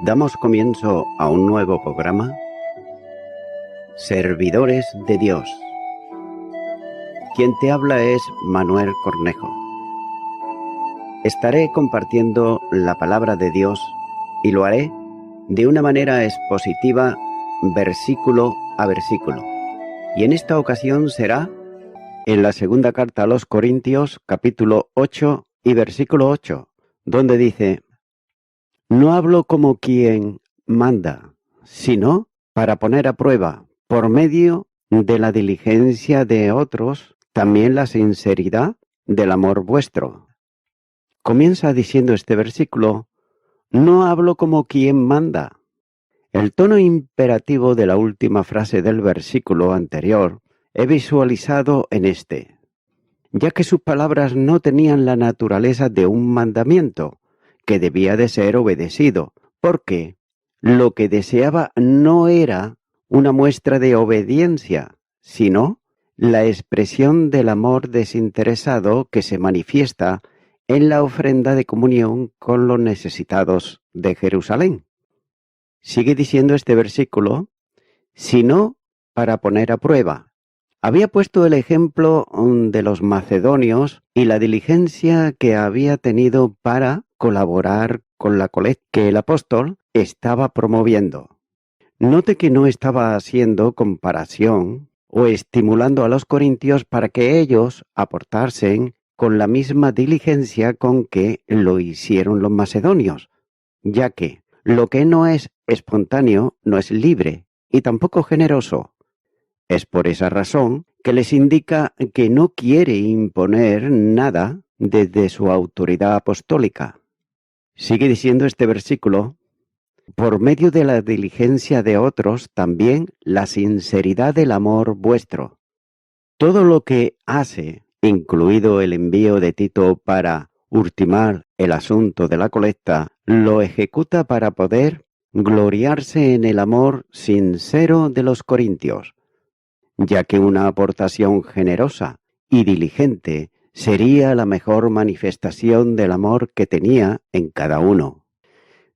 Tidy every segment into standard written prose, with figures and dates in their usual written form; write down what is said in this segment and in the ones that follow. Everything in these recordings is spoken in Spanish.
Damos comienzo a un nuevo programa, Servidores de Dios. Quien te habla es Manuel Cornejo. Estaré compartiendo la palabra de Dios y lo haré de una manera expositiva, versículo a versículo. Y en esta ocasión será en la segunda carta a los Corintios, capítulo 8 y versículo 8, donde dice: No hablo como quien manda, sino para poner a prueba, por medio de la diligencia de otros, también la sinceridad del amor vuestro. Comienza diciendo este versículo: no hablo como quien manda. El tono imperativo de la última frase del versículo anterior he visualizado en este, ya que sus palabras no tenían la naturaleza de un mandamiento, que debía de ser obedecido, porque lo que deseaba no era una muestra de obediencia, sino la expresión del amor desinteresado que se manifiesta en la ofrenda de comunión con los necesitados de Jerusalén. Sigue diciendo este versículo, sino para poner a prueba. Había puesto el ejemplo de los macedonios y la diligencia que había tenido para colaborar con la colecta que el apóstol estaba promoviendo. Note que no estaba haciendo comparación o estimulando a los corintios para que ellos aportasen con la misma diligencia con que lo hicieron los macedonios, ya que lo que no es espontáneo no es libre y tampoco generoso. Es por esa razón que les indica que no quiere imponer nada desde su autoridad apostólica. Sigue diciendo este versículo: por medio de la diligencia de otros, también la sinceridad del amor vuestro. Todo lo que hace, incluido el envío de Tito para ultimar el asunto de la colecta, lo ejecuta para poder gloriarse en el amor sincero de los corintios, ya que una aportación generosa y diligente sería la mejor manifestación del amor que tenía en cada uno.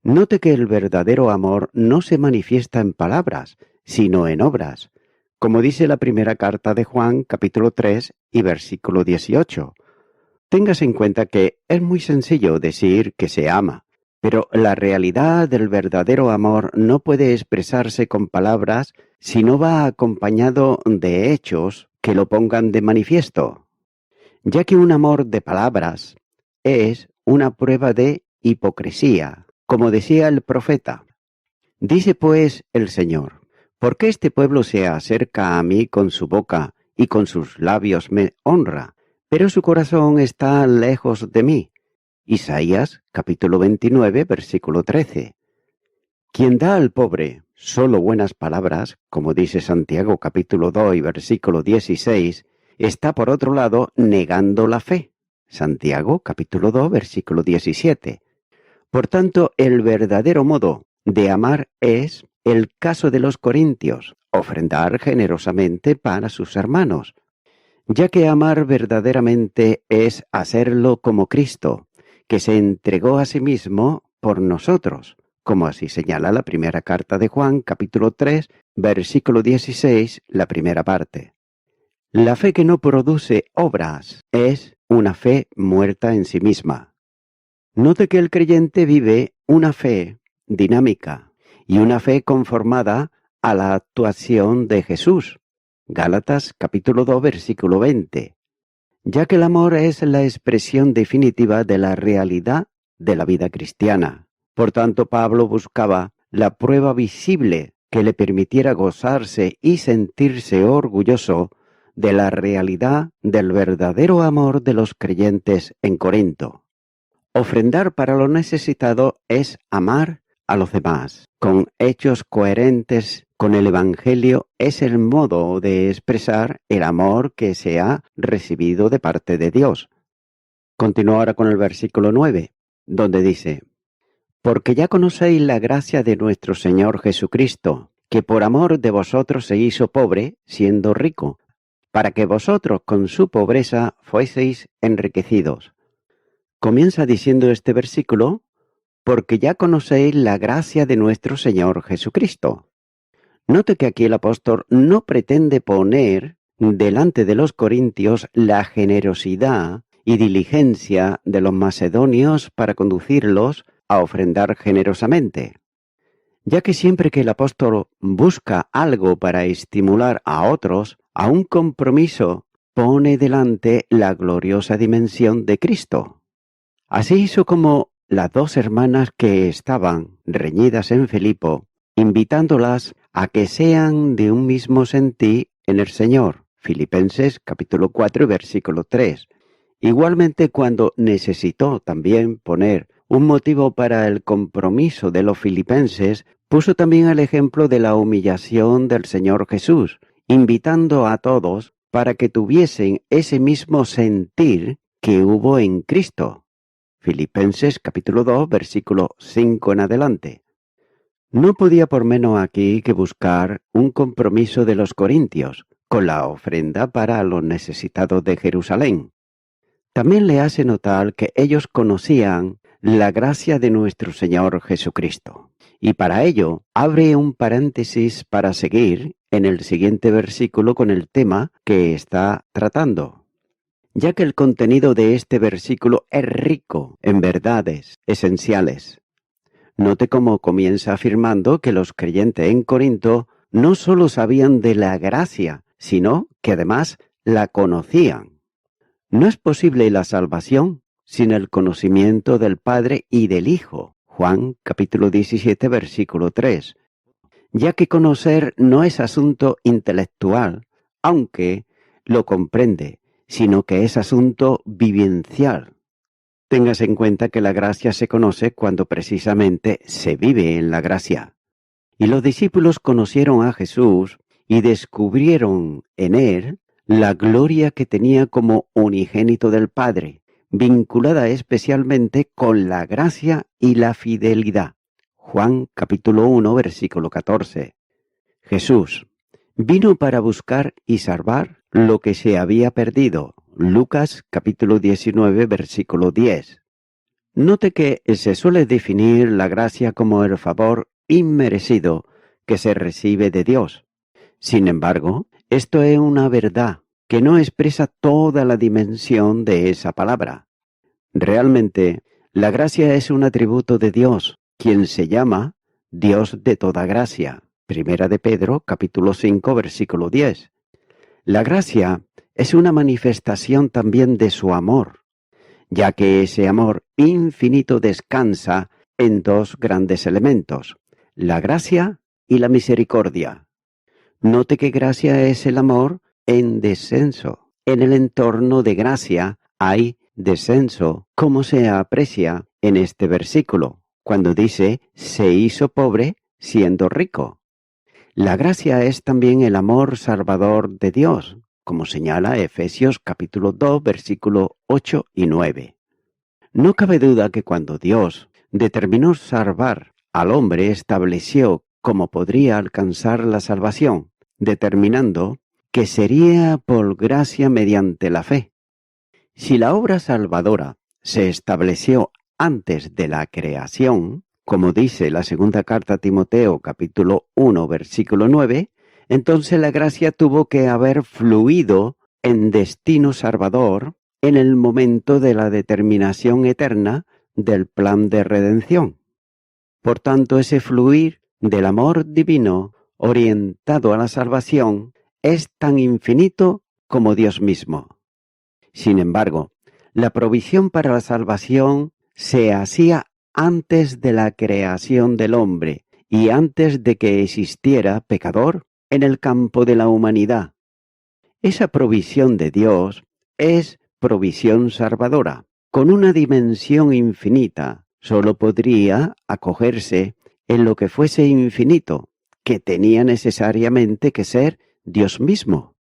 Note que el verdadero amor no se manifiesta en palabras, sino en obras, como dice la primera carta de Juan, capítulo 3 y versículo 18. Téngase en cuenta que es muy sencillo decir que se ama, pero la realidad del verdadero amor no puede expresarse con palabras si no va acompañado de hechos que lo pongan de manifiesto, ya que un amor de palabras es una prueba de hipocresía, como decía el profeta. Dice pues el Señor: ¿por qué este pueblo se acerca a mí con su boca y con sus labios me honra, pero su corazón está lejos de mí? Isaías, capítulo 29, versículo 13. Quien da al pobre solo buenas palabras, como dice Santiago, capítulo 2 y versículo 16, está por otro lado negando la fe. Santiago, capítulo 2, versículo 17. Por tanto, el verdadero modo de amar es el caso de los corintios, ofrendar generosamente para sus hermanos, ya que amar verdaderamente es hacerlo como Cristo, que se entregó a sí mismo por nosotros, como así señala la primera carta de Juan, capítulo 3, versículo 16, la primera parte. La fe que no produce obras es una fe muerta en sí misma. Note que el creyente vive una fe dinámica y una fe conformada a la actuación de Jesús. Gálatas capítulo 2 versículo 20. Ya que el amor es la expresión definitiva de la realidad de la vida cristiana. Por tanto, Pablo buscaba la prueba visible que le permitiera gozarse y sentirse orgulloso de la realidad del verdadero amor de los creyentes en Corinto. Ofrendar para lo necesitado es amar a los demás. Con hechos coherentes con el Evangelio es el modo de expresar el amor que se ha recibido de parte de Dios. Continúo ahora con el versículo 9, donde dice: porque ya conocéis la gracia de nuestro Señor Jesucristo, que por amor de vosotros se hizo pobre, siendo rico, para que vosotros con su pobreza fueseis enriquecidos. Comienza diciendo este versículo: porque ya conocéis la gracia de nuestro Señor Jesucristo. Note que aquí el apóstol no pretende poner delante de los corintios la generosidad y diligencia de los macedonios para conducirlos a ofrendar generosamente, ya que siempre que el apóstol busca algo para estimular a otros a un compromiso, pone delante la gloriosa dimensión de Cristo. Así hizo como las dos hermanas que estaban reñidas en Filipo, invitándolas a que sean de un mismo sentir en el Señor. Filipenses capítulo 4 versículo 3. Igualmente, cuando necesitó también poner un motivo para el compromiso de los filipenses, puso también el ejemplo de la humillación del Señor Jesús, invitando a todos para que tuviesen ese mismo sentir que hubo en Cristo. Filipenses capítulo 2 versículo 5 en adelante. No podía por menos aquí que buscar un compromiso de los corintios con la ofrenda para los necesitados de Jerusalén. También le hace notar que ellos conocían la gracia de nuestro Señor Jesucristo. Y para ello abre un paréntesis para seguir en el siguiente versículo con el tema que está tratando, ya que el contenido de este versículo es rico en verdades esenciales. Note cómo comienza afirmando que los creyentes en Corinto no solo sabían de la gracia, sino que además la conocían. No es posible la salvación sin el conocimiento del Padre y del Hijo. Juan capítulo 17 versículo 3. Ya que conocer no es asunto intelectual, aunque lo comprende, sino que es asunto vivencial. Téngase en cuenta que la gracia se conoce cuando precisamente se vive en la gracia. Y los discípulos conocieron a Jesús y descubrieron en él la gloria que tenía como unigénito del Padre, vinculada especialmente con la gracia y la fidelidad. Juan capítulo 1 versículo 14. Jesús vino para buscar y salvar lo que se había perdido. Lucas capítulo 19 versículo 10. Note que se suele definir la gracia como el favor inmerecido que se recibe de Dios. Sin embargo, esto es una verdad que no expresa toda la dimensión de esa palabra. Realmente, la gracia es un atributo de Dios, quien se llama Dios de toda gracia. Primera de Pedro, capítulo 5, versículo 10. La gracia es una manifestación también de su amor, ya que ese amor infinito descansa en dos grandes elementos, la gracia y la misericordia. Note que gracia es el amor en descenso. En el entorno de gracia hay descenso, como se aprecia en este versículo, cuando dice, se hizo pobre siendo rico. La gracia es también el amor salvador de Dios, como señala Efesios capítulo 2, versículos 8 y 9. No cabe duda que cuando Dios determinó salvar al hombre, estableció cómo podría alcanzar la salvación, determinando que sería por gracia mediante la fe. Si la obra salvadora se estableció antes de la creación, como dice la segunda carta a Timoteo capítulo 1 versículo 9, entonces la gracia tuvo que haber fluido en destino salvador en el momento de la determinación eterna del plan de redención. Por tanto, ese fluir del amor divino orientado a la salvación es tan infinito como Dios mismo. Sin embargo, la provisión para la salvación se hacía antes de la creación del hombre y antes de que existiera pecador en el campo de la humanidad. Esa provisión de Dios es provisión salvadora, con una dimensión infinita. Solo podría acogerse en lo que fuese infinito, que tenía necesariamente que ser Dios mismo.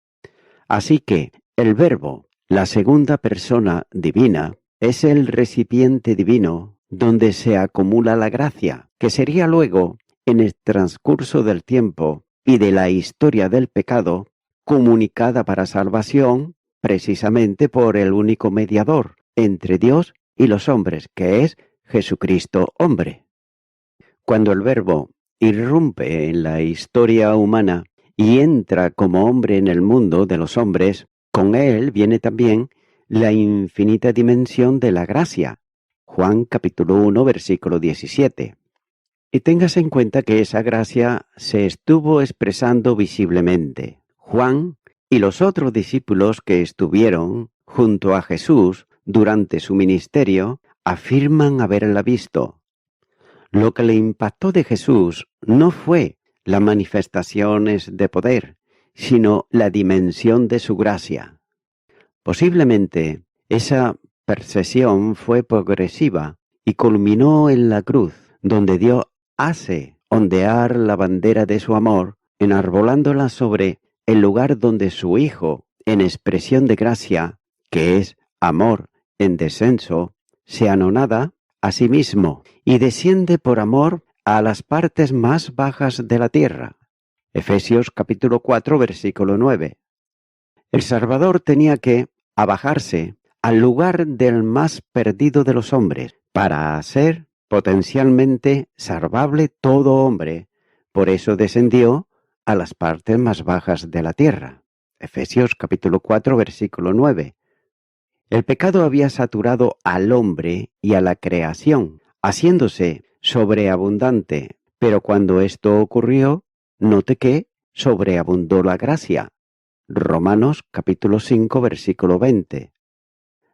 Así que el Verbo, la segunda persona divina, es el recipiente divino donde se acumula la gracia, que sería luego, en el transcurso del tiempo y de la historia del pecado, comunicada para salvación precisamente por el único mediador entre Dios y los hombres, que es Jesucristo hombre. Cuando el Verbo irrumpe en la historia humana y entra como hombre en el mundo de los hombres, con él viene también la infinita dimensión de la gracia. Juan capítulo 1, versículo 17. Y tengas en cuenta que esa gracia se estuvo expresando visiblemente. Juan y los otros discípulos que estuvieron junto a Jesús durante su ministerio afirman haberla visto. Lo que le impactó de Jesús no fue las manifestaciones de poder, sino la dimensión de su gracia. Posiblemente esa percepción fue progresiva y culminó en la cruz, donde Dios hace ondear la bandera de su amor, enarbolándola sobre el lugar donde su Hijo, en expresión de gracia, que es amor en descenso, se anonada a sí mismo y desciende por amor a las partes más bajas de la tierra. Efesios capítulo 4, versículo 9. El Salvador tenía que abajarse al lugar del más perdido de los hombres para hacer potencialmente salvable todo hombre. Por eso descendió a las partes más bajas de la tierra. Efesios capítulo 4, versículo 9. El pecado había saturado al hombre y a la creación, haciéndose sobreabundante, pero cuando esto ocurrió, note que sobreabundó la gracia. Romanos capítulo 5, versículo 20.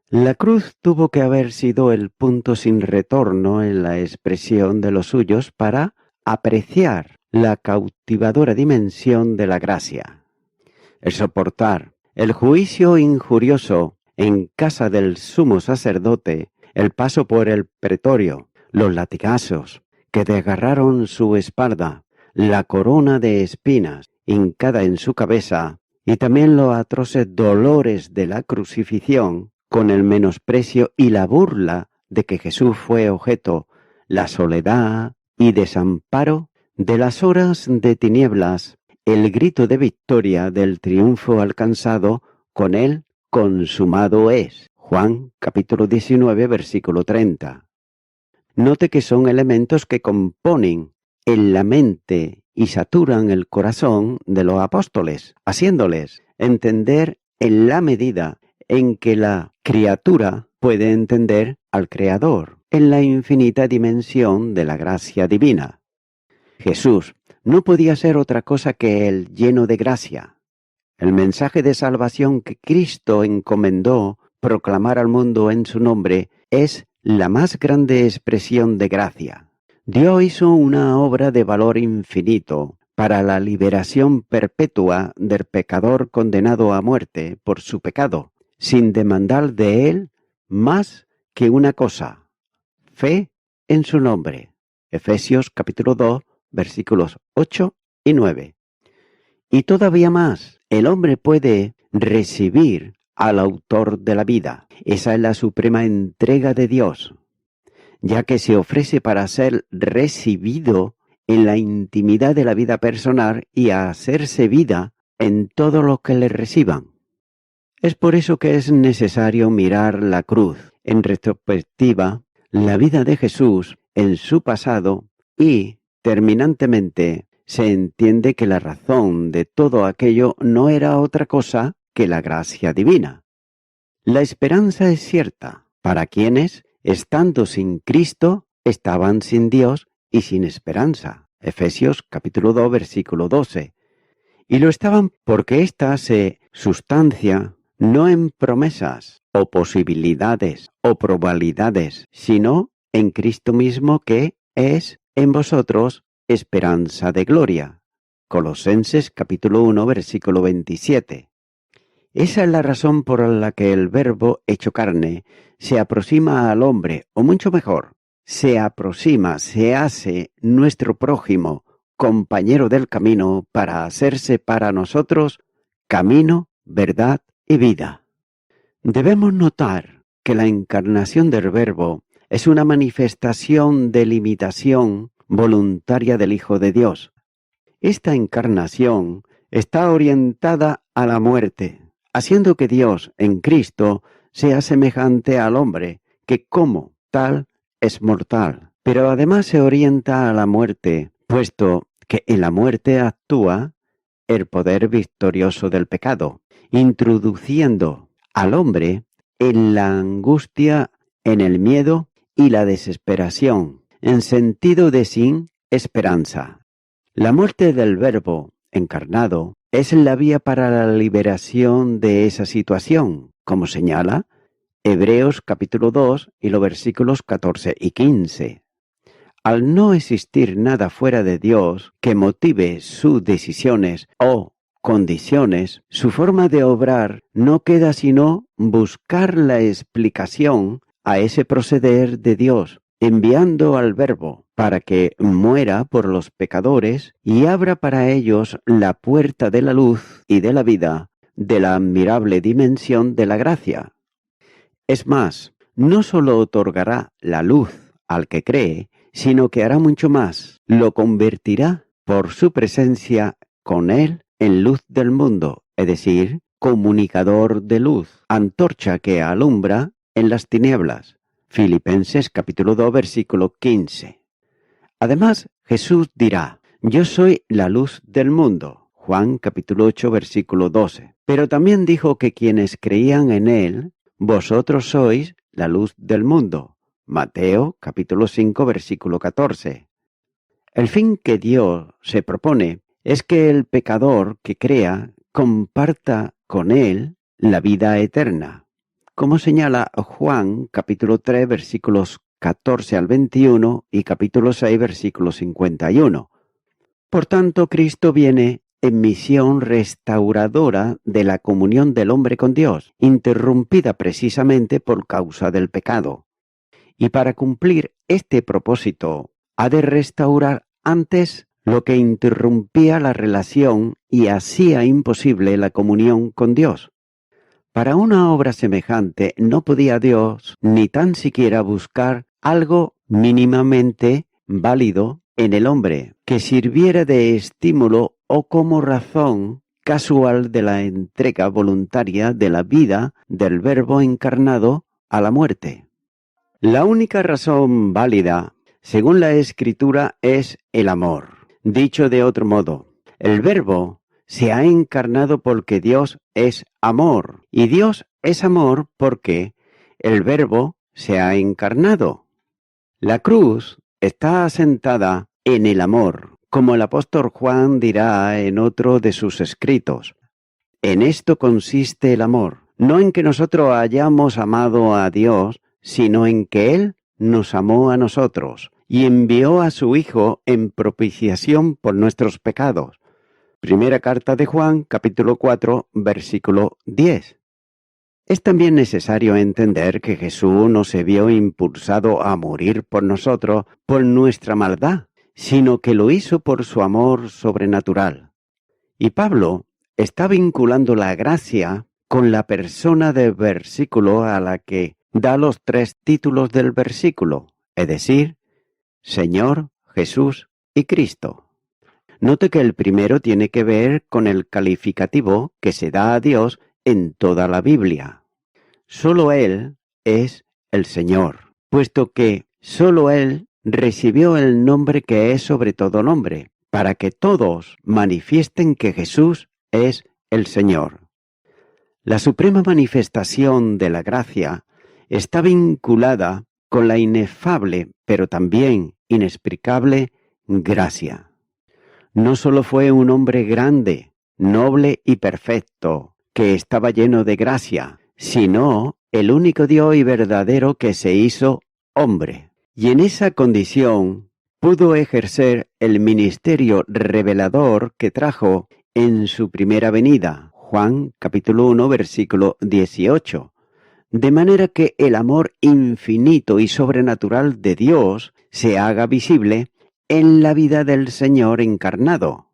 La cruz tuvo que haber sido el punto sin retorno en la expresión de los suyos para apreciar la cautivadora dimensión de la gracia. El soportar el juicio injurioso en casa del sumo sacerdote, el paso por el pretorio, los latigazos que desgarraron su espalda, la corona de espinas hincada en su cabeza, y también los atroces dolores de la crucifixión, con el menosprecio y la burla de que Jesús fue objeto, la soledad y desamparo de las horas de tinieblas, el grito de victoria del triunfo alcanzado, con él consumado es. Juan capítulo 19, versículo 30. Note que son elementos que componen en la mente y saturan el corazón de los apóstoles, haciéndoles entender en la medida en que la criatura puede entender al Creador, en la infinita dimensión de la gracia divina. Jesús no podía ser otra cosa que el lleno de gracia. El mensaje de salvación que Cristo encomendó proclamar al mundo en su nombre es la más grande expresión de gracia. Dios hizo una obra de valor infinito para la liberación perpetua del pecador condenado a muerte por su pecado, sin demandar de él más que una cosa: fe en su nombre. Efesios capítulo 2, versículos 8 y 9. Y todavía más, el hombre puede recibir al autor de la vida. Esa es la suprema entrega de Dios, ya que se ofrece para ser recibido en la intimidad de la vida personal y a hacerse vida en todo lo que le reciban. Es por eso que es necesario mirar la cruz en retrospectiva, la vida de Jesús en su pasado, y, terminantemente, se entiende que la razón de todo aquello no era otra cosa que la gracia divina. La esperanza es cierta para quienes, estando sin Cristo, estaban sin Dios y sin esperanza. Efesios capítulo 2, versículo 12. Y lo estaban porque ésta se sustancia no en promesas o posibilidades o probabilidades, sino en Cristo mismo, que es en vosotros esperanza de gloria. Colosenses capítulo 1, versículo 27. Esa es la razón por la que el Verbo hecho carne se aproxima al hombre, o mucho mejor, se aproxima, se hace nuestro prójimo, compañero del camino, para hacerse para nosotros camino, verdad y vida. Debemos notar que la encarnación del Verbo es una manifestación de limitación voluntaria del Hijo de Dios. Esta encarnación está orientada a la muerte, haciendo que Dios en Cristo sea semejante al hombre, que como tal es mortal. pero además se orienta a la muerte, puesto que en la muerte actúa el poder victorioso del pecado, introduciendo al hombre en la angustia, en el miedo y la desesperación, en sentido de sin esperanza. La muerte del Verbo encarnado es la vía para la liberación de esa situación, como señala Hebreos capítulo 2 y los versículos 14 y 15. Al no existir nada fuera de Dios que motive sus decisiones o condiciones, su forma de obrar no queda sino buscar la explicación a ese proceder de Dios, enviando al Verbo para que muera por los pecadores y abra para ellos la puerta de la luz y de la vida, de la admirable dimensión de la gracia. Es más, no sólo otorgará la luz al que cree, sino que hará mucho más, lo convertirá por su presencia con él en luz del mundo, es decir, comunicador de luz, antorcha que alumbra en las tinieblas. Filipenses capítulo 2 versículo 15. Además, Jesús dirá, yo soy la luz del mundo. Juan capítulo 8 versículo 12. Pero también dijo que quienes creían en él, vosotros sois la luz del mundo. Mateo capítulo 5 versículo 14. El fin que Dios se propone es que el pecador que crea comparta con él la vida eterna, como señala Juan capítulo 3 versículos 14 al 21 y capítulo 6 versículo 51. Por tanto, Cristo viene en misión restauradora de la comunión del hombre con Dios, interrumpida precisamente por causa del pecado. Y para cumplir este propósito, ha de restaurar antes lo que interrumpía la relación y hacía imposible la comunión con Dios. Para una obra semejante no podía Dios ni tan siquiera buscar algo mínimamente válido en el hombre que sirviera de estímulo o como razón casual de la entrega voluntaria de la vida del Verbo encarnado a la muerte. La única razón válida, según la Escritura, es el amor. Dicho de otro modo, el Verbo se ha encarnado porque Dios es amor, y Dios es amor porque el Verbo se ha encarnado. La cruz está asentada en el amor, como el apóstol Juan dirá en otro de sus escritos. En esto consiste el amor, no en que nosotros hayamos amado a Dios, sino en que Él nos amó a nosotros y envió a su Hijo en propiciación por nuestros pecados. Primera carta de Juan, capítulo 4, versículo 10. Es también necesario entender que Jesús no se vio impulsado a morir por nosotros por nuestra maldad, sino que lo hizo por su amor sobrenatural. Y Pablo está vinculando la gracia con la persona del versículo a la que da los 3 títulos del versículo, es decir, Señor, Jesús y Cristo. Note que el primero tiene que ver con el calificativo que se da a Dios en toda la Biblia. Solo Él es el Señor, puesto que solo Él recibió el nombre que es sobre todo nombre, para que todos manifiesten que Jesús es el Señor. La suprema manifestación de la gracia está vinculada con la inefable, pero también inexplicable gracia. No solo fue un hombre grande, noble y perfecto, que estaba lleno de gracia, sino el único Dios y verdadero que se hizo hombre. Y en esa condición pudo ejercer el ministerio revelador que trajo en su primera venida, Juan capítulo 1 versículo 18, de manera que el amor infinito y sobrenatural de Dios se haga visible en la vida del Señor encarnado.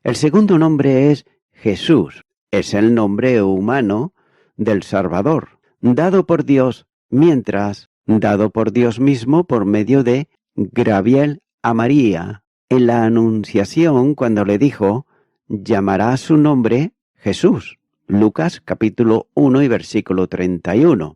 El segundo nombre es Jesús, es el nombre humano del Salvador, dado por Dios, mientras dado por Dios mismo por medio de Gabriel a María, en la Anunciación cuando le dijo, llamará su nombre Jesús, Lucas capítulo 1 y versículo 31,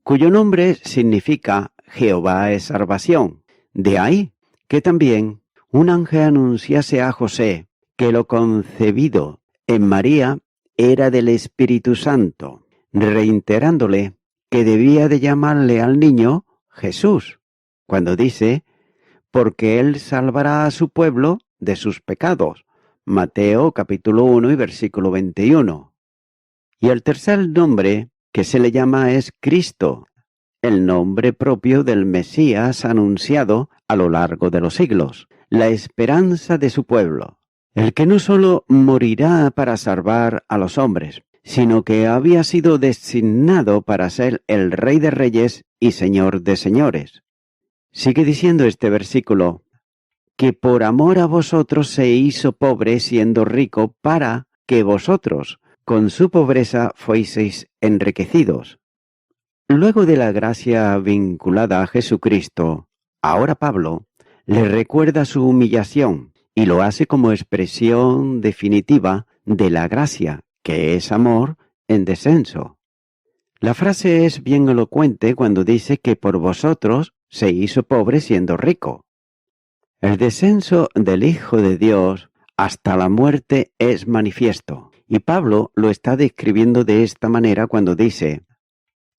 cuyo nombre significa Jehová es salvación, De ahí que también un ángel anunciase a José que lo concebido en María era del Espíritu Santo, reiterándole que debía de llamarle al niño Jesús, cuando dice, porque él salvará a su pueblo de sus pecados. Mateo capítulo 1 y versículo 21. Y el tercer nombre que se le llama es Cristo, el nombre propio del Mesías anunciado a lo largo de los siglos, la esperanza de su pueblo, el que no solo morirá para salvar a los hombres, sino que había sido designado para ser el Rey de Reyes y Señor de Señores. Sigue diciendo este versículo, que por amor a vosotros se hizo pobre siendo rico para que vosotros, con su pobreza, fueseis enriquecidos. Luego de la gracia vinculada a Jesucristo, ahora Pablo le recuerda su humillación y lo hace como expresión definitiva de la gracia, que es amor en descenso. La frase es bien elocuente cuando dice que por vosotros se hizo pobre siendo rico. El descenso del Hijo de Dios hasta la muerte es manifiesto, y Pablo lo está describiendo de esta manera cuando dice,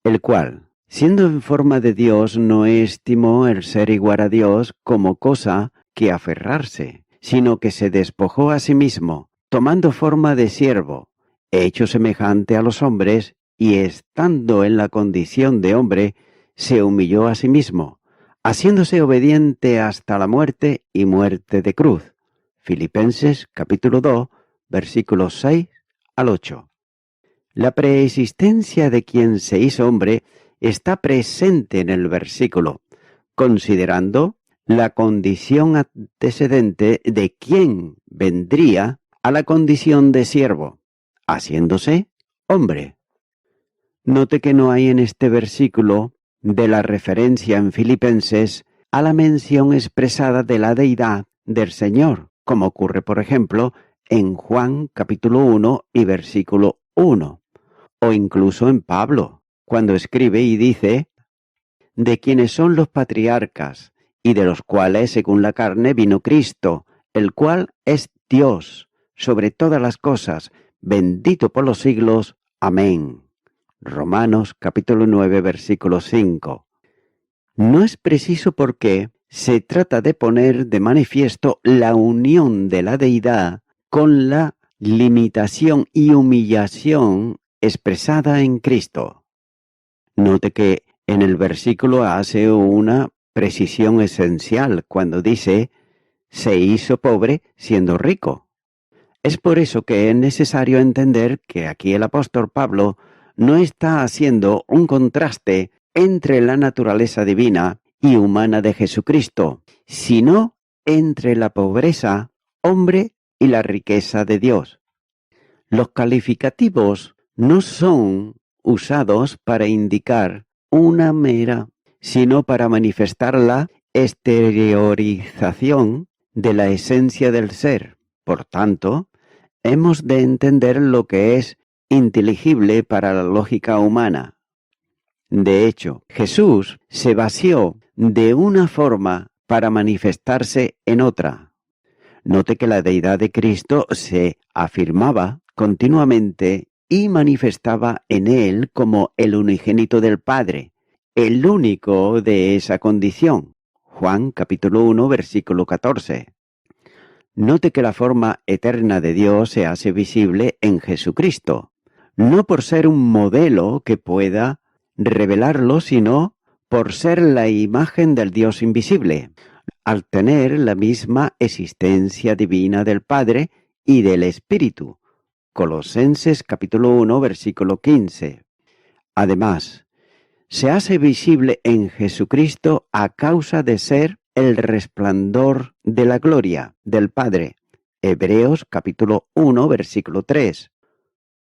el cual, siendo en forma de Dios, no estimó el ser igual a Dios como cosa que aferrarse, sino que se despojó a sí mismo, tomando forma de siervo, hecho semejante a los hombres, y estando en la condición de hombre, se humilló a sí mismo, haciéndose obediente hasta la muerte y muerte de cruz. Filipenses capítulo 2, versículos 6 al 8. La preexistencia de quien se hizo hombre está presente en el versículo, considerando la condición antecedente de quien vendría a la condición de siervo, haciéndose hombre. Note que no hay en este versículo de la referencia en Filipenses a la mención expresada de la deidad del Señor, como ocurre, por ejemplo, en Juan capítulo 1 y versículo 1, o incluso en Pablo, cuando escribe y dice, de quienes son los patriarcas, y de los cuales, según la carne, vino Cristo, el cual es Dios, sobre todas las cosas, bendito por los siglos. Amén. Romanos capítulo 9, versículo 5. No es preciso porque se trata de poner de manifiesto la unión de la deidad con la limitación y humillación expresada en Cristo. Note que en el versículo hace una precisión esencial cuando dice, se hizo pobre siendo rico. Es por eso que es necesario entender que aquí el apóstol Pablo no está haciendo un contraste entre la naturaleza divina y humana de Jesucristo, sino entre la pobreza, hombre, y la riqueza de Dios. Los calificativos no son usados para indicar una mera, sino para manifestar la exteriorización de la esencia del ser. Por tanto, hemos de entender lo que es inteligible para la lógica humana. De hecho, Jesús se vació de una forma para manifestarse en otra. Note que la deidad de Cristo se afirmaba continuamente y manifestaba en él como el unigénito del Padre, el único de esa condición. Juan capítulo 1, versículo 14. Note que la forma eterna de Dios se hace visible en Jesucristo, no por ser un modelo que pueda revelarlo, sino por ser la imagen del Dios invisible, al tener la misma existencia divina del Padre y del Espíritu. Colosenses capítulo 1, versículo 15. Además, se hace visible en Jesucristo a causa de ser el resplandor de la gloria del Padre. Hebreos capítulo 1, versículo 3.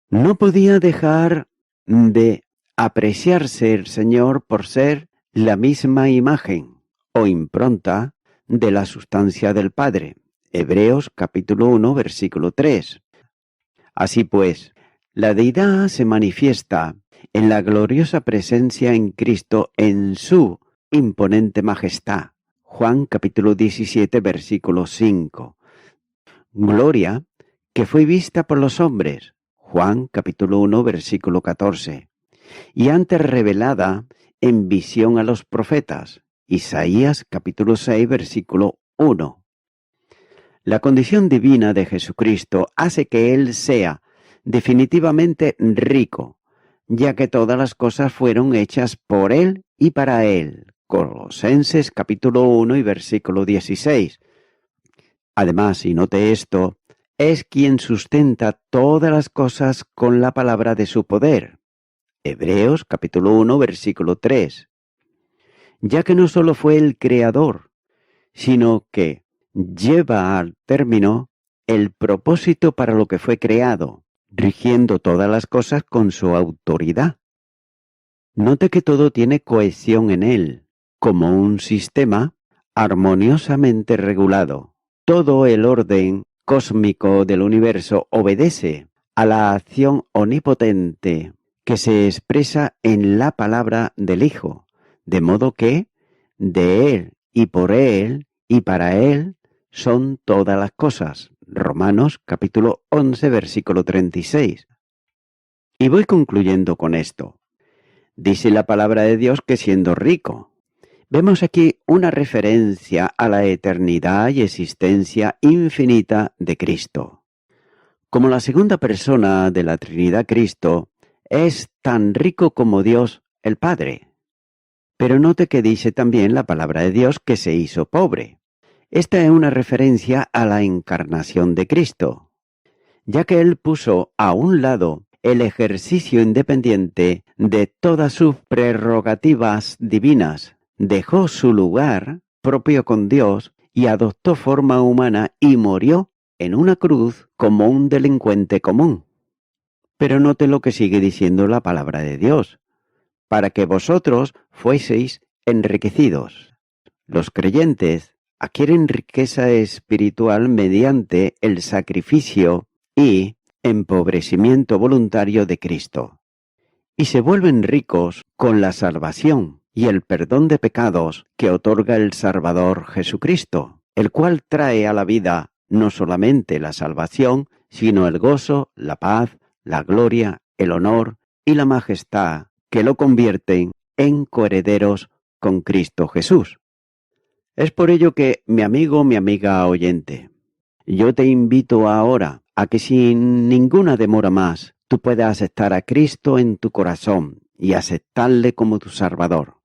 No podía dejar de apreciarse el Señor por ser la misma imagen o impronta de la sustancia del Padre. Hebreos capítulo 1, versículo 3. Así pues, la deidad se manifiesta en la gloriosa presencia en Cristo en su imponente majestad. Juan capítulo 17, versículo 5. Gloria que fue vista por los hombres. Juan capítulo 1, versículo 14. Y antes revelada en visión a los profetas. Isaías capítulo 6, versículo 1. La condición divina de Jesucristo hace que Él sea definitivamente rico, ya que todas las cosas fueron hechas por Él y para Él. Colosenses capítulo 1 y versículo 16. Además, y note esto, es quien sustenta todas las cosas con la palabra de su poder. Hebreos capítulo 1 versículo 3. Ya que no solo fue el creador, sino que lleva al término el propósito para lo que fue creado, rigiendo todas las cosas con su autoridad. Note que todo tiene cohesión en él, como un sistema armoniosamente regulado. Todo el orden cósmico del universo obedece a la acción omnipotente que se expresa en la palabra del Hijo, de modo que de Él y por Él y para Él son todas las cosas. Romanos capítulo 11, versículo 36. Y voy concluyendo con esto. Dice la palabra de Dios que siendo rico. Vemos aquí una referencia a la eternidad y existencia infinita de Cristo. Como la segunda persona de la Trinidad, Cristo es tan rico como Dios el Padre. Pero note que dice también la palabra de Dios que se hizo pobre. Esta es una referencia a la encarnación de Cristo, ya que Él puso a un lado el ejercicio independiente de todas sus prerrogativas divinas, dejó su lugar propio con Dios y adoptó forma humana y murió en una cruz como un delincuente común. Pero note lo que sigue diciendo la palabra de Dios, para que vosotros fueseis enriquecidos. Los creyentes adquieren riqueza espiritual mediante el sacrificio y empobrecimiento voluntario de Cristo, y se vuelven ricos con la salvación y el perdón de pecados que otorga el Salvador Jesucristo, el cual trae a la vida no solamente la salvación, sino el gozo, la paz, la gloria, el honor y la majestad que lo convierten en coherederos con Cristo Jesús. Es por ello que, mi amigo, mi amiga oyente, yo te invito ahora a que sin ninguna demora más tú puedas aceptar a Cristo en tu corazón y aceptarle como tu Salvador.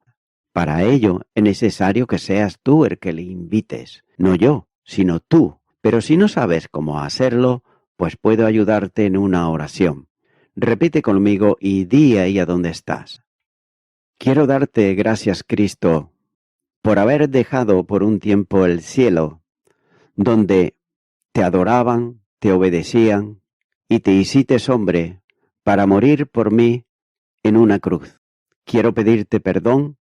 Para ello es necesario que seas tú el que le invites, no yo, sino tú. Pero si no sabes cómo hacerlo, pues puedo ayudarte en una oración. Repite conmigo y di ahí a donde estás. Quiero darte gracias, Cristo, por haber dejado por un tiempo el cielo, donde te adoraban, te obedecían y te hiciste hombre para morir por mí en una cruz. Quiero pedirte perdón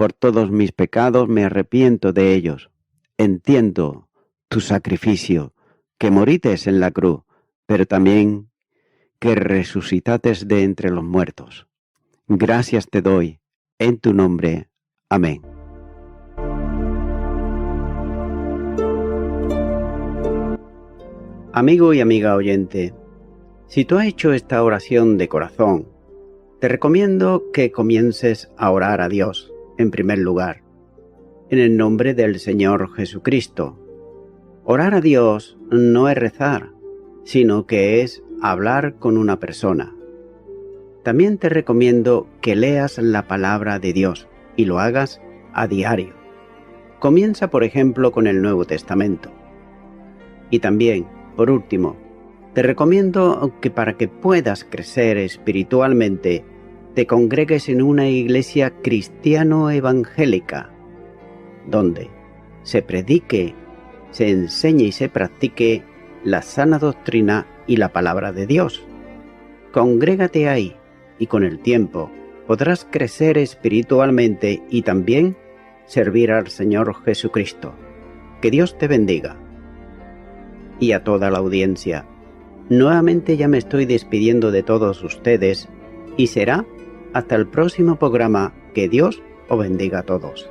por todos mis pecados, me arrepiento de ellos. Entiendo tu sacrificio, que morites en la cruz, pero también que resucitates de entre los muertos. Gracias te doy, en tu nombre. Amén. Amigo y amiga oyente, si tú has hecho esta oración de corazón, te recomiendo que comiences a orar a Dios, en primer lugar, en el nombre del Señor Jesucristo. Orar a Dios no es rezar, sino que es hablar con una persona. También te recomiendo que leas la palabra de Dios y lo hagas a diario. Comienza, por ejemplo, con el Nuevo Testamento. Y también, por último, te recomiendo que para que puedas crecer espiritualmente, te congregues en una iglesia cristiano-evangélica, donde se predique, se enseñe y se practique la sana doctrina y la palabra de Dios. Congrégate ahí y con el tiempo podrás crecer espiritualmente y también servir al Señor Jesucristo. Que Dios te bendiga. Y a toda la audiencia, nuevamente ya me estoy despidiendo de todos ustedes y será hasta el próximo programa. Que Dios os bendiga a todos.